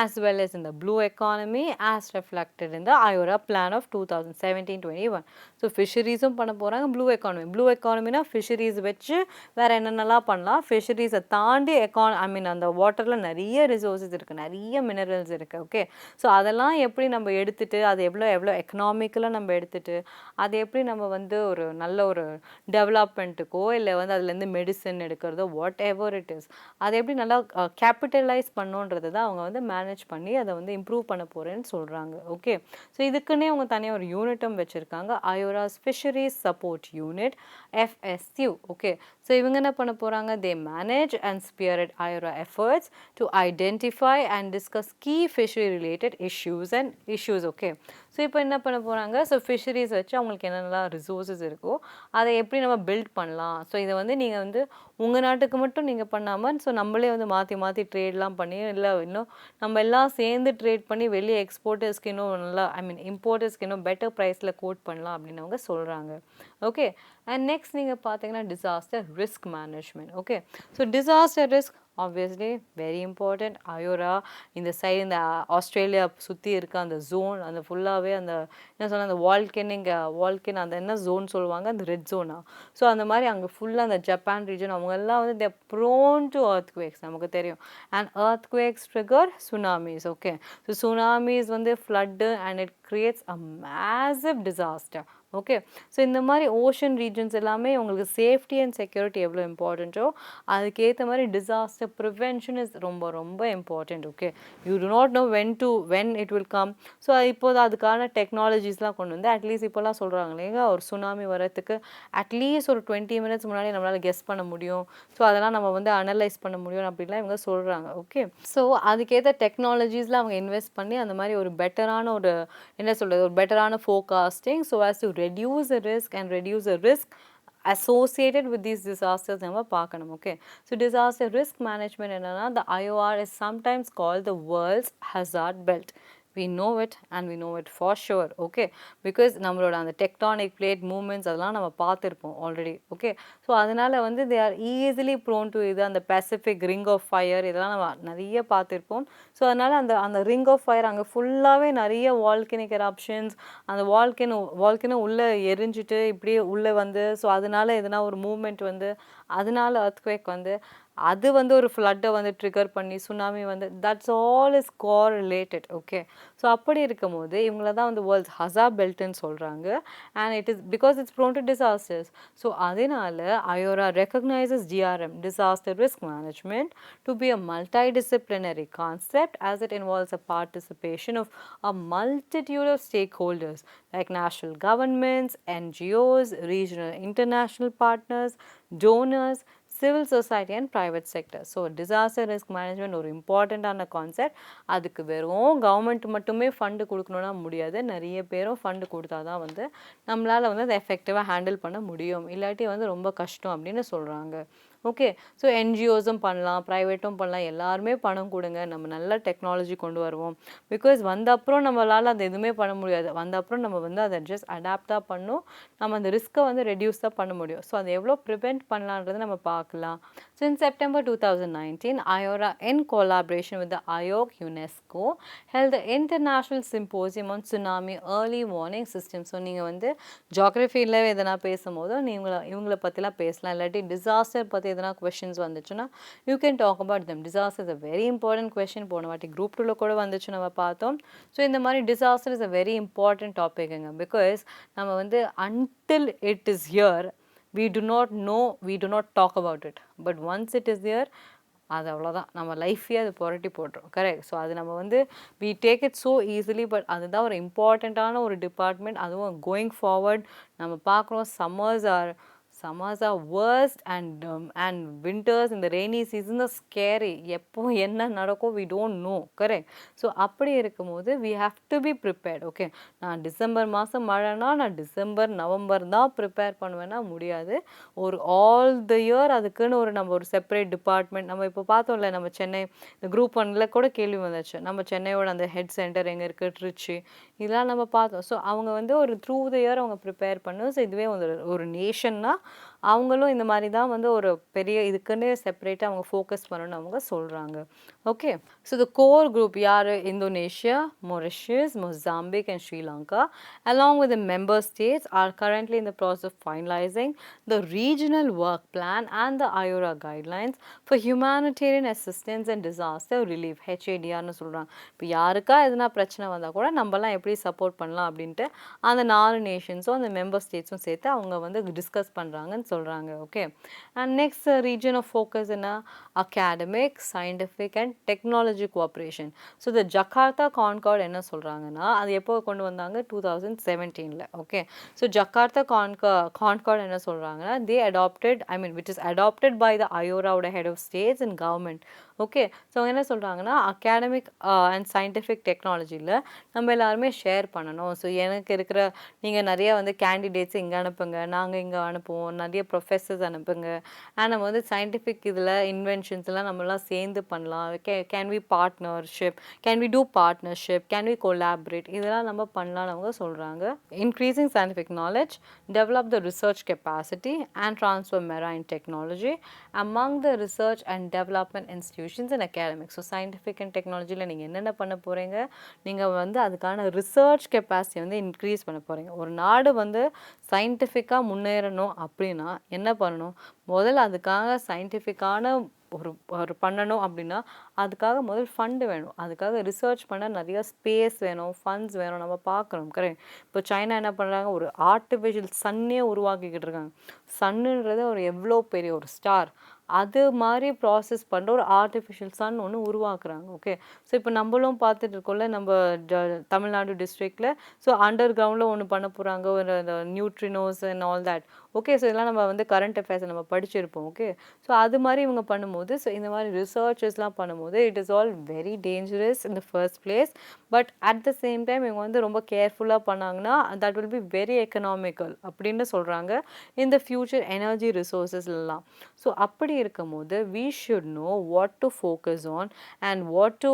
as well as in the blue economy as reflected in the IORA plan of 2017-21. So ஃபிஷரிஸும் பண்ண போகிறாங்க, blue economy. Blue எக்கானமினா fisheries வச்சு வேறு என்னென்னலாம் பண்ணலாம், ஃபிஷரிஸை தாண்டி ஐ மீன் அந்த வாட்டரில் நிறைய ரிசோர்ஸஸ் இருக்குது, நிறைய மினரல்ஸ் இருக்குது. ஓகே, ஸோ அதெல்லாம் எப்படி நம்ம எடுத்துகிட்டு அது எவ்வளோ எக்கனாமிக்கலாக நம்ம எடுத்துகிட்டு அதை எப்படி நம்ம வந்து ஒரு நல்ல ஒரு டெவலப்மெண்ட்டுக்கோ இல்லை வந்து அதுலேருந்து மெடிசன் எடுக்கிறதோ வாட் எவர் இட் இஸ், அதை எப்படி நல்லா கேபிட்டலைஸ் பண்ணுன்றது தான் அவங்க வந்து மேனேஜ் பண்ணி அதை வந்து இம்ப்ரூவ் பண்ண போகிறேன்னு சொல்கிறாங்க. ஓகே, ஸோ இதுக்குன்னே அவங்க தனியாக ஒரு யூனிட்டும் வச்சுருக்காங்க, IORA's fisheries support unit, FSU. Okay, so இவங்க என்ன பண்ண போகிறாங்க, they manage and spearhead IORA efforts to identify and discuss key fishery related issues. Okay, so இப்போ என்ன பண்ண போகிறாங்க, ஸோ ஃபிஷரிஸ் வச்சு அவங்களுக்கு என்னென்னலாம் ரிசோர்ஸஸ் இருக்கோ அதை எப்படி நம்ம பில்ட் பண்ணலாம். ஸோ இதை வந்து நீங்கள் வந்து உங்கள் நாட்டுக்கு மட்டும் நீங்கள் பண்ணாமல், ஸோ நம்மளே வந்து மாற்றி மாற்றி ட்ரேட்லாம் பண்ணி, இல்லை இன்னும் நம்ம எல்லாம் சேர்ந்து ட்ரேட் பண்ணி வெளியே எக்ஸ்போர்ட்டர்ஸ்க்கு இன்னும் நல்லா, ஐ மீன் இம்போர்ட்டர்ஸ்க்கு இன்னும் பெட்டர் ப்ரைஸில் கோட் பண்ணலாம் அப்படின்னு அவங்க சொல்கிறாங்க. ஓகே, அண்ட் நெக்ஸ்ட் நீங்கள் பார்த்தீங்கன்னா disaster risk management. Okay, so disaster risk obviously very important. IORA இந்த சைடு இந்த ஆஸ்திரேலியா சுற்றி இருக்க அந்த ஜோன், அந்த ஃபுல்லாகவே அந்த என்ன சொன்னால் அந்த வால்கன் அந்த என்ன ஜோன் சொல்லுவாங்க, அந்த ரெட் ஜோனா. ஸோ அந்த மாதிரி அங்கே ஃபுல்லாக அந்த ஜப்பான் ரீஜன் அவங்க எல்லாம் வந்து தே ப்ரோன் டு earthquakes, நமக்கு தெரியும். And earthquakes trigger tsunamis. Okay, so tsunamis வந்து flood and it creates a massive disaster. Okay, so இந்த மாதிரி ஓஷன் ரீஜன்ஸ் எல்லாமே உங்களுக்கு சேஃப்டி அண்ட் செக்யூரிட்டி எவ்வளோ இம்பார்ட்டண்ட்டோ அதுக்கேற்ற மாதிரி டிசாஸ்டர் ப்ரிவென்ஷன் இஸ் ரொம்ப ரொம்ப important. Okay, you do not know when it will come. So இப்போது அதுக்கான டெக்னாலஜிஸ்லாம் கொண்டு வந்து அட்லீஸ்ட் இப்போலாம் சொல்கிறாங்க இல்லைங்க, ஒரு சுனாமி வரத்துக்கு அட்லீஸ்ட் ஒரு 20 minutes முன்னாடி நம்மளால் கெஸ் பண்ண முடியும், ஸோ அதெல்லாம் நம்ம வந்து அனலைஸ் பண்ண முடியும் அப்படின்லாம் இவங்க சொல்கிறாங்க. ஓகே, ஸோ அதுக்கேற்ற டெக்னாலஜிஸில் அவங்க இன்வெஸ்ட் பண்ணி அந்த மாதிரி ஒரு பெட்டரான ஒரு என்ன சொல்கிறது, ஒரு பெட்டரான forecasting, so as to reduce the risk associated with these disasters நம்ம பார்க்கணும். Okay, so disaster risk management என்னன்னா, the IOR is sometimes called the world's hazard belt. we know it and we know it for sure, okay, because நம்மளோட அந்த tectonic plate movements அதெல்லாம் நம்ம பார்த்துருப்போம் already, okay. So அதனால வந்து they are easily prone to இது, அந்த Pacific ring of fire இதெல்லாம் நம்ம நிறைய பார்த்துருப்போம். ஸோ அதனால அந்த அந்த ரிங் ஆஃப் ஃபயர் அங்கே ஃபுல்லாகவே நிறைய வால்கனிக் எரப்ஷன்ஸ், அந்த வால்கனோ உள்ளே எரிஞ்சிட்டு இப்படியே உள்ளே வந்து, ஸோ அதனால எதனா ஒரு மூவ்மெண்ட் வந்து அதனால earthquake வந்து அது வந்து ஒரு ஃப்ளட்டை வந்து ட்ரிகர் பண்ணி சுனாமி வந்து that's all is correlated, okay. So அப்படி இருக்கும்போது இவங்கள தான் வந்து வேர்ல்ட்ஸ் ஹசார்ட் பெல்ட்னு சொல்கிறாங்க. And it is because it's prone to disasters. So அதனால IORA recognizes DRM, disaster risk management, to be a multidisciplinary concept as it involves a participation of a multitude of stakeholders like national governments, NGOs, regional international partners, donors, civil society and private sector. So disaster risk management ஒரு இம்பார்ட்டண்ட்டான concept. அதுக்கு வெறும் government மட்டுமே fund கொடுக்கணும்னா முடியாது, நிறைய பேரும் fund கொடுத்தா தான் வந்து நம்மளால் வந்து அதை எஃபெக்டிவாக ஹேண்டில் பண்ண முடியும், இல்லாட்டி வந்து ரொம்ப கஷ்டம் அப்படின்னு சொல்கிறாங்க, ஓகே. ஸோ என்ஜிஓஸும் பண்ணலாம், ப்ரைவேட்டும் பண்ணலாம், எல்லாருமே பணம் கொடுங்க, நம்ம நல்ல டெக்னாலஜி கொண்டு வருவோம். பிகாஸ் வந்த அப்புறம் நம்மளால் அது எதுவுமே பண்ண முடியாது, வந்த அப்புறம் நம்ம வந்து அதை ஜஸ்ட் அடாப்ட் தான் பண்ணும், நம்ம அந்த ரிஸ்க்கை வந்து ரெடியூஸ் தான் பண்ண முடியும். ஸோ அதை எவ்வளோ ப்ரிவெண்ட் பண்ணலான்றதை நம்ம பார்க்கலாம். So in September 2019 IORA in collaboration with the IOC UNESCO held the International Symposium on Tsunami Early Warning System. So நீங்கள் வந்து ஜியாகிரஃபியில் எதனா பேசும்போது இவங்களை பற்றிலாம் பேசலாம், இல்லாட்டி டிசாஸ்டர் பற்றி எதனா கொஷின்ஸ் வந்துச்சுன்னா you can talk about them. Disaster is a very important question, போன வாட்டி குரூப் 2ல கூட வந்துச்சு நம்ம பார்த்தோம். ஸோ இந்த மாதிரி disaster is a very important டாபிக்ங்க. பிகாஸ் நம்ம வந்து until it is here we do not know, we do not talk about it, but once it is there அது அவ்வளோதான், நம்ம லைஃபே அது புரட்டி போட்டுரும், கரெக்ட். ஸோ அது நம்ம வந்து we take it so easily, but அதுதான் ஒரு இம்பார்ட்டண்ட்டான ஒரு டிபார்ட்மெண்ட். அதுவும் கோயிங் ஃபார்வர்ட் நம்ம பார்க்குறோம், summers are worst and winters in the rainy season are scary. எப்போ என்ன நடக்கும் we don't know, correct. So அப்படி இருக்கும்போது we have to be prepared, okay. நான் டிசம்பர் மாதம் மழைனா நான் டிசம்பர் நவம்பர் தான் ப்ரிப்பேர் பண்ணுவேன்னா முடியாது, ஒரு ஆல் த இயர் அதுக்குன்னு நம்ம ஒரு செப்பரேட் டிபார்ட்மெண்ட். நம்ம இப்போ பார்த்தோம்ல, நம்ம சென்னை இந்த குரூப் 1ல கூட கேள்வி வந்துச்சு, நம்ம சென்னையோட அந்த ஹெட் சென்டர் எங்கே இருக்குது, ட்ரிச்சி, இதெல்லாம் நம்ம பார்த்தோம். ஸோ அவங்க வந்து ஒரு த்ரூ த இயர் அவங்க ப்ரிப்பேர் பண்ணும். ஸோ இதுவே ஒரு நேஷன்னா அவங்களும் இந்த மாதிரி தான் வந்து ஒரு பெரிய இதுக்குன்னு செப்பரேட்டாக அவங்க ஃபோக்கஸ் பண்ணணும்னு அவங்க சொல்கிறாங்க, okay. So the core group யார், Indonesia, Mauritius, Mozambique and Sri Lanka along with the member states are currently in the process of finalizing the regional work plan and the IORA guidelines for humanitarian assistance and disaster relief, HADRனு சொல்கிறாங்க. இப்போ யாருக்கா எதுனா பிரச்சனை வந்தால் கூட நம்மலாம் எப்படி சப்போர்ட் பண்ணலாம் அப்படின்ட்டு அந்த 4 நேஷன்ஸும் அந்த மெம்பர் ஸ்டேட்ஸும் சேர்த்து அவங்க வந்து டிஸ்கஸ் பண்ணுறாங்கன்னு சொல்கிறாங்க, okay. And next region of focus என்ன, academic, scientific and technology cooperation. So இந்த ஜகார்த்தா கான்கார்ட் என்ன சொல்கிறாங்கன்னா, அது எப்போ கொண்டு வந்தாங்க, 2017ல், ஓகே. ஸோ ஜகார்த்தா கான்கார்ட் என்ன சொல்கிறாங்கன்னா, they adapted, which is adapted by the ஐயோராவோட head of states and government, okay. So என்ன சொல்கிறாங்கன்னா, அகாடமிக் அண்ட் சயின்டிஃபிக் டெக்னாலஜியில் நம்ம எல்லாருமே ஷேர் பண்ணணும். ஸோ எனக்கு இருக்கிற நீங்கள் நிறைய வந்து கேண்டிடேட்ஸ் இங்கே அனுப்புங்க, நாங்கள் இங்கே அனுப்புவோம், நிறைய ப்ரொஃபஸர்ஸ் அனுப்புங்க, அண்ட் நம்ம வந்து சயின்டிஃபிக் இதில் இன்வென்ஷன்ஸ்லாம் நம்மலாம் சேர்ந்து பண்ணலாம். Can we partnership, can we do partnership, can we collaborate, இதெல்லாம் நம்ம பண்ணலாம்னு அவங்க சொல்கிறாங்க. Increasing scientific knowledge, develop the research capacity and transfer marine technology among the research and development institutions and academics. So scientific and டெக்னாலஜியில் நீங்கள் என்னென்ன பண்ண போகிறீங்க, நீங்கள் வந்து அதுக்கான ரிசர்ச் கெப்பாசிட்டி வந்து இன்க்ரீஸ் பண்ண போகிறீங்க. ஒரு நாடு வந்து சயின்டிஃபிக்காக முன்னேறணும் அப்படின்னா என்ன பண்ணணும், முதல்ல அதுக்காக சயின்டிஃபிக்கான ஒரு பண்ணணும் அப்படின்னா அதுக்காக முதல் ஃபண்டு வேணும், அதுக்காக ரிசர்ச் பண்ண நிறைய ஸ்பேஸ் வேணும், ஃபண்ட்ஸ் வேணும், நம்ம பார்க்கணும், கரெக்ட். இப்போ சைனா என்ன பண்ணுறாங்க, ஒரு ஆர்டிஃபிஷியல் சன்னே உருவாக்கிக்கிட்டு இருக்காங்க. சன்னுன்றது ஒரு எவ்வளோ பெரிய ஒரு ஸ்டார், அது மாதிரி ப்ராசஸ் பண்ணுற ஒரு ஆர்டிஃபிஷியல் சன் ஒன்று உருவாக்குறாங்க, ஓகே. ஸோ இப்போ நம்மளும் பார்த்துட்டு இருக்கோம்ல, நம்ம தமிழ்நாடு டிஸ்ட்ரிக்டில், ஸோ அண்டர் கிரவுண்டில் ஒன்று பண்ண போகிறாங்க, ஒரு neutrinos and all that, okay. So இதெல்லாம் நம்ம வந்து கரண்ட் அஃபேர்ஸ் நம்ம படிச்சிருப்போம், ஓகே. ஸோ அது மாதிரி இவங்க பண்ணும்போது, ஸோ இந்த மாதிரி ரிசர்ச்சஸ்லாம் பண்ணும்போது இருக்கும்போது it is all very dangerous in the first place. But at the same time இவங்க வந்து ரொம்ப கேர்ஃபுல்லாக பண்ணாங்கன்னா that will be very economical அப்படின்னு சொல்கிறாங்க இந்த ஃபியூச்சர் எனர்ஜி ரிசோர்ஸஸ்லாம். ஸோ அப்படி இருக்கும்போது we should know what to focus on and what to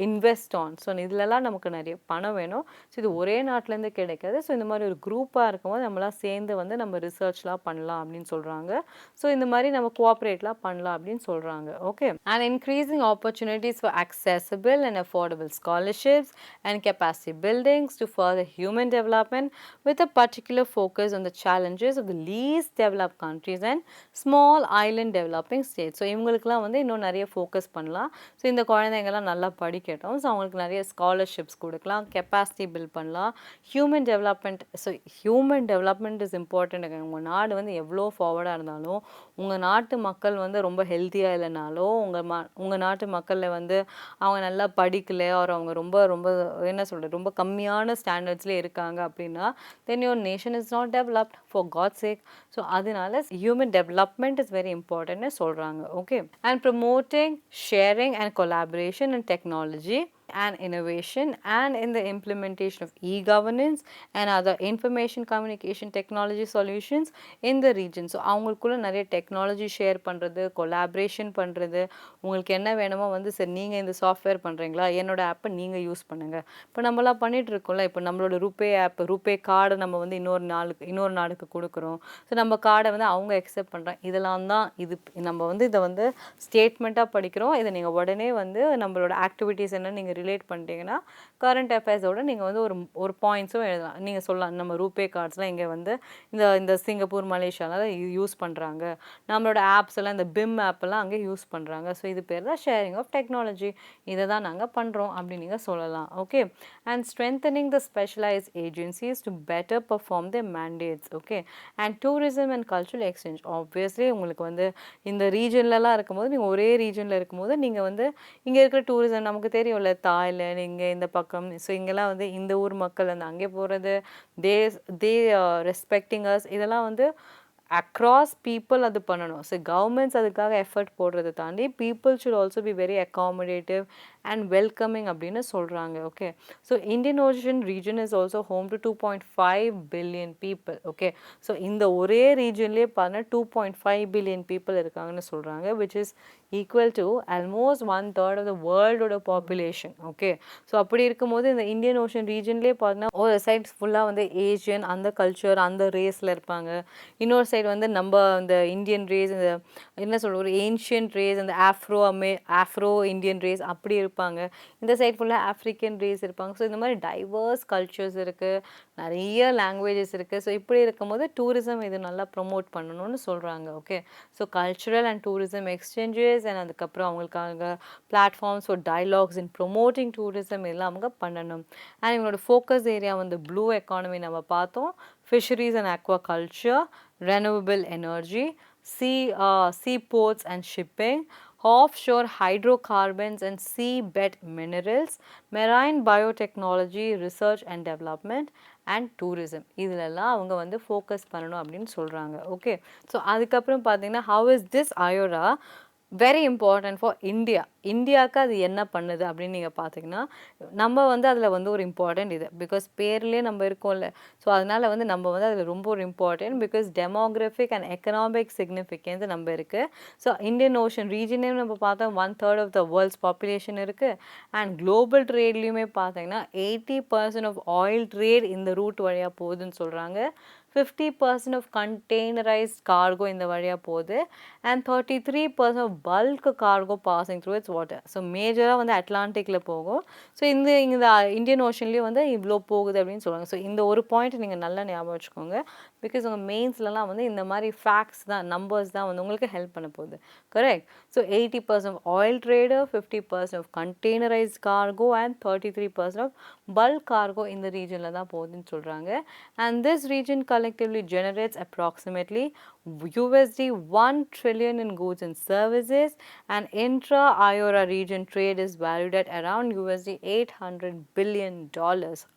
invest on. So இதுலலாம் நமக்கு நிறைய பணம் வேணும். ஸோ இது ஒரே நாட்டிலேருந்து கிடைக்காது. ஸோ இந்த மாதிரி ஒரு குரூப்பாக இருக்கும்போது நம்மளாம் சேர்ந்து வந்து நம்ம ரிசர்ச்லாம் பண்ணலாம் அப்படின்னு சொல்கிறாங்க. ஸோ இந்த மாதிரி நம்ம கோஆப்ரேட்லாம் பண்ணலாம் அப்படின்னு சொல்கிறாங்க. Okay, and increasing opportunities for accessible and affordable scholarships and capacity buildings to further human development with a particular focus on the challenges of the least developed countries and small island developing states. So இவங்களுக்குலாம் வந்து இன்னும் நிறைய focus பண்ணலாம். So இந்த குழந்தைங்கள்லாம் நல்லா படிக்கட்டும். So அவங்களுக்கு நிறைய ஸ்காலர்ஷிப்ஸ் கொடுக்கலாம், கெப்பாசிட்டி பில்ட் பண்ணலாம், human development. So human development is important. உங்கள் நாடு வந்து எவ்வளோ ஃபார்வர்டாக இருந்தாலும் உங்கள் நாட்டு மக்கள் வந்து ரொம்ப ஹெல்த்தியாக இல்லைனாலும் உங்கள் நாட்டு மக்களில் வந்து அவங்க நல்லா படிக்கலை ஒரு அவங்க ரொம்ப ரொம்ப என்ன சொல்கிறது ரொம்ப கம்மியான ஸ்டாண்டர்ட்ஸ்லேயே இருக்காங்க அப்படின்னா then your nation is not developed for God sake. So அதனால ஹியூமன் டெவலப்மெண்ட் இஸ் வெரி இம்பார்ட்டன்ட்னு சொல்கிறாங்க. Okay, and promoting sharing and collaboration and technology and innovation and in the implementation of e-governance and other information communication technology solutions in the region. So அவங்களுக்குள்ள நிறைய technology share பண்ணுறது, collaboration பண்ணுறது, உங்களுக்கு என்ன வேணுமோ வந்து சரி நீங்கள் இந்த சாஃப்ட்வேர் பண்ணுறீங்களா, என்னோட ஆப்பை நீங்கள் யூஸ் பண்ணுங்கள். இப்போ நம்மளாம் பண்ணிகிட்டு இருக்கோம்ல, இப்போ நம்மளோட ரூபே கார்டை நம்ம வந்து இன்னொரு நாடுக்கு கொடுக்குறோம். ஸோ நம்ம கார்டை வந்து அவங்க அக்செப்ட் பண்ணுறாங்க. இதெல்லாம் தான் நம்ம வந்து இதை வந்து ஸ்டேட்மெண்ட்டாக படிக்கிறோம். இதை நீங்கள் உடனே வந்து நம்மளோட ஆக்டிவிட்டீஸ் என்ன நீங்கள் ரிலேட் பண்ணிட்டீங்கன்னா கரண்ட் அஃபேர்ஸோட நீங்கள் வந்து ஒரு பாயிண்ட்ஸும் எழுதலாம். நீங்கள் சொல்லலாம் நம்ம ரூபே கார்ட்ஸ்லாம் இங்கே வந்து இந்த சிங்கப்பூர் மலேசியாவில் யூஸ் பண்ணுறாங்க, நம்மளோட ஆப்ஸ் எல்லாம் இந்த பிம் ஆப்பெல்லாம் அங்கே யூஸ் பண்ணுறாங்க. ஸோ இது பேர் தான் ஷேரிங் ஆஃப் டெக்னாலஜி. இதை தான் நாங்கள் பண்ணுறோம் அப்படின்னு நீங்கள் சொல்லலாம். Okay, and strengthening the specialised agencies to better perform the mandates. Okay, and tourism and cultural exchange. Obviously உங்களுக்கு வந்து இந்த ரீஜன்லலாம் இருக்கும்போது நீங்கள் ஒரே ரீஜனில் இருக்கும்போது நீங்கள் வந்து இங்கே இருக்கிற டூரிசம் நமக்கு தெரியும்ல, தாய்லாந்து இங்கே இந்த பக்கம். ஸோ இங்கெல்லாம் வந்து இந்த ஊர் மக்கள் வந்து அங்கே போகிறது, தே ரெஸ்பெக்டிங் அஸ், இதெல்லாம் வந்து அக்ராஸ் பீப்புள் அது பண்ணணும். ஸோ கவர்மெண்ட்ஸ் அதுக்காக எஃபர்ட் போடுறதை தாண்டி people should also be very accommodative and welcoming அப்படின்னு சொல்கிறாங்க. Okay, so Indian ocean region is also home to 2.5 billion people. Okay, so இந்த ஒரே ரீஜன்லேயே பார்த்தா 2.5 பில்லியன் பீப்புள் இருக்காங்கன்னு சொல்கிறாங்க, which is equal to almost 1/3 of the வேர்ல்டோட பாப்புலேஷன். ஓகே, ஸோ அப்படி இருக்கும்போது இந்த இந்தியன் ஓஷன் ரீஜன்லேயே பார்த்தீங்கன்னா ஒரு சைட் ஃபுல்லாக வந்து ஏஷியன் அந்த கல்ச்சர் அந்த ரேஸில் இருப்பாங்க, இன்னொரு சைடு வந்து நம்ம இந்த இந்தியன் ரேஸ், இந்த என்ன சொல்கிறது ஒரு ஏன்ஷியன்ட் ரேஸ், இந்த ஆஃப்ரோ இந்தியன் ரேஸ் அப்படி இருப்பாங்க, இந்த சைட் ஃபுல்லாக ஆஃப்ரிக்கன் ரேஸ் இருப்பாங்க. ஸோ இந்த மாதிரி டைவர்ஸ் கல்ச்சர்ஸ் இருக்குது, நிறைய லாங்குவேஜஸ் இருக்குது. ஸோ இப்படி இருக்கும்போது டூரிசம் இது நல்லா ப்ரொமோட் பண்ணணும்னு சொல்கிறாங்க. Okay, so cultural and tourism exchanges and அதுக்கப்புறம் அவங்களுக்காக platforms for dialogues in promoting tourism இதெல்லாம் அவங்க பண்ணணும். அண்ட் இவங்களோட ஃபோக்கஸ் ஏரியா வந்து ப்ளூ எக்கானமி நம்ம பார்த்தோம், fisheries and aquaculture, renewable energy, seaports and shipping, offshore hydrocarbons and seabed minerals, marine biotechnology, research and development and tourism. இதிலெல்லாம் அவங்க வந்து ஃபோக்கஸ் பண்ணணும் அப்படின்னு சொல்கிறாங்க. ஓகே, ஸோ அதுக்கப்புறம் பார்த்தீங்கன்னா how is this IORA very important for இந்தியாவுக்கு அது என்ன பண்ணுது அப்படின்னு நீங்கள் பார்த்தீங்கன்னா நம்ம வந்து அதில் வந்து ஒரு இம்பார்ட்டன்ட் இது பிகாஸ் பேர்லேயே நம்ம இருக்கோம்ல. ஸோ அதனால் வந்து நம்ம வந்து அதில் ரொம்ப ஒரு important because demographic and economic significance நம்ம இருக்குது. ஸோ இந்தியன் ஓஷன் ரீஜனே நம்ம பார்த்தா 1/3 ஆஃப் த வேர்ல்ட்ஸ் பாப்புலேஷன் இருக்குது. அண்ட் குளோபல் ட்ரேட்லேயுமே பார்த்தீங்கன்னா 80% ஆஃப் ஆயில் ட்ரேட் இந்த ரூட் வழியாக போகுதுன்னு சொல்கிறாங்க. 50% of containerized cargo இந்த வழியாக போகுது and 33% of bulk cargo passing through its water. So மேஜராக வந்து அட்லாண்டிக்கில் போகும். ஸோ இந்த இந்தியன் ஓஷன்லேயும் வந்து இவ்வளோ போகுது அப்படின்னு சொல்லுவாங்க. ஸோ இந்த ஒரு பாயிண்ட் நீங்கள் நல்லா ஞாபகம் வச்சுக்கோங்க பிகாஸ் உங்கள் மெயின்ஸ்லலாம் வந்து இந்த மாதிரி ஃபேக்ட்ஸ் தான் நம்பர்ஸ் தான் வந்து உங்களுக்கு ஹெல்ப் பண்ண போகுது. Correct. So 80% of oil trader, 50% of containerized cargo and 33% of bulk cargo இந்த ரீஜனில் தான் போகுதுன்னு சொல்கிறாங்க. And this region collectively generates approximately USD 1 trillion in goods and services, and intra-IORA region trade is valued at around USD $800 billion,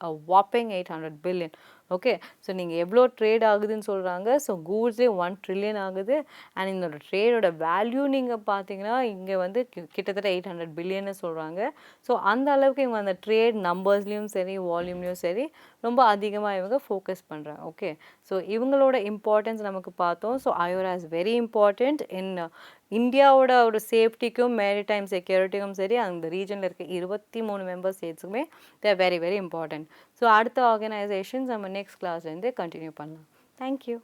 a whopping $800 billion. Okay. So நீங்கள் எவ்வளோ trade ஆகுதுன்னு சொல்கிறாங்க. So கூட்ஸே 1 trillion ஆகுது. அண்ட் இந்த ட்ரேடோட value நீங்கள் பார்த்தீங்கன்னா இங்கே வந்து கிட்டத்தட்ட 800 பில்லியன்னு சொல்கிறாங்க. ஸோ அந்த அளவுக்கு இவங்க அந்த ட்ரேட் நம்பர்ஸ்லேயும் சரி வால்யூம்லேயும் சரி ரொம்ப அதிகமாக இவங்க ஃபோக்கஸ் பண்ணுறாங்க. ஓகே. ஸோ இவங்களோட இம்பார்ட்டன்ஸ் நமக்கு பார்த்தோம். So IORA is very important in இந்தியாவோட ஒரு சேஃப்டிக்கும் மேரிடைம் செக்யூரிட்டிக்கும் சரி அந்த ரீஜனில் இருக்க 23 மெம்பர் ஸ்டேட்ஸுக்குமே தேர் வெரி வெரி இம்பார்ட்டன்ட். ஸோ அடுத்த ஆர்கனைசேஷன்ஸ் நம்ம நெக்ஸ்ட் கிளாஸ்லேருந்து கண்டினியூ பண்ணலாம். தேங்க்யூ.